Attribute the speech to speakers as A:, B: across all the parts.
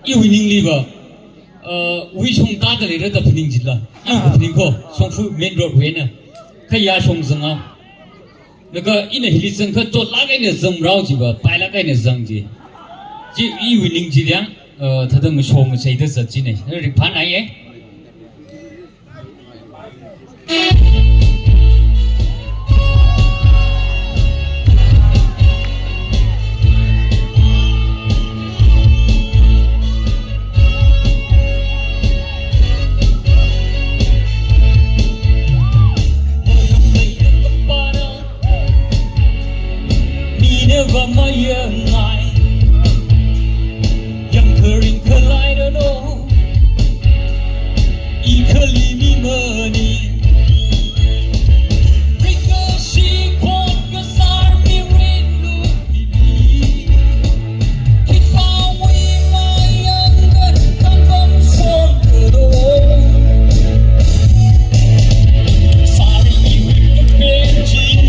A: 一为宁里吧，为从大的来的的平级了，一平坡从富面罗回呢，可以从什么？那个一年里真可做哪个呢？怎么着去吧？摆哪个呢？怎去？就一为宁级量，他都没说我谁的设计呢？那是盘哪耶？ว่ามายังไงยังเคยริงเคยไล่เดินโออีเคยลีมีเมื่อนี้ริกาชีคอนก็สารมีเรียนรู้ดีคิดว่าวิมายังกันทั้งบนโซนกระโดดสารีวิกก็เป็นจริง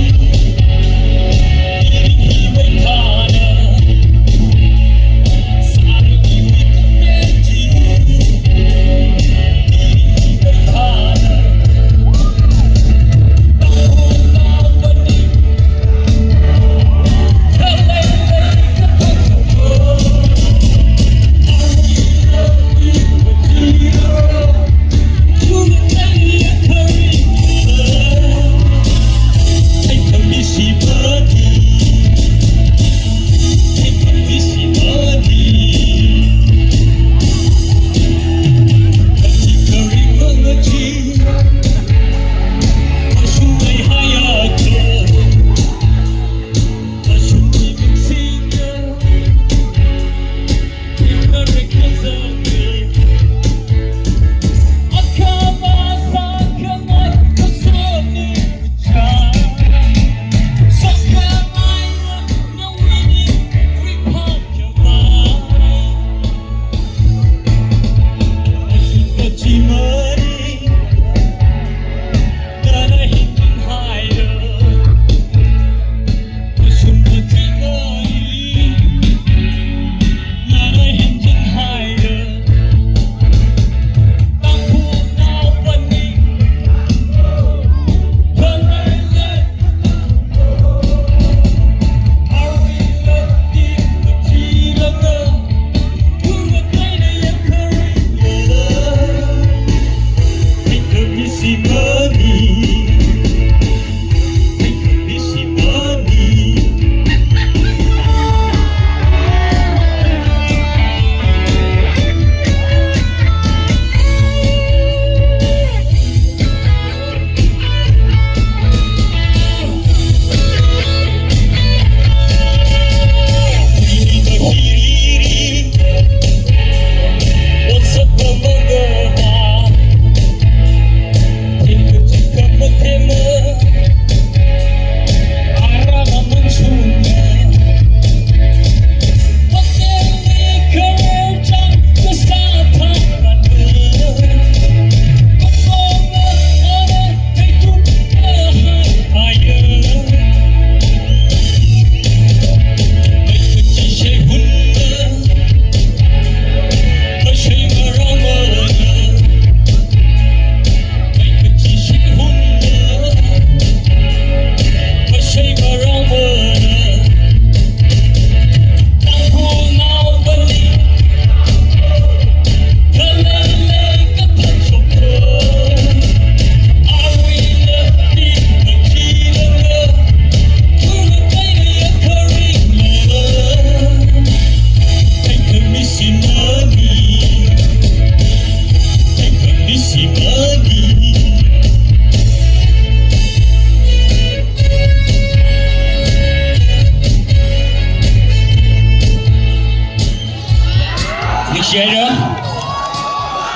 A: Share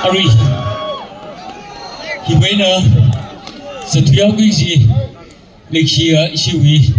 A: Ari Hi Wei ne Sa Tuyao Gui Ji Lịch Xi Xiu Yi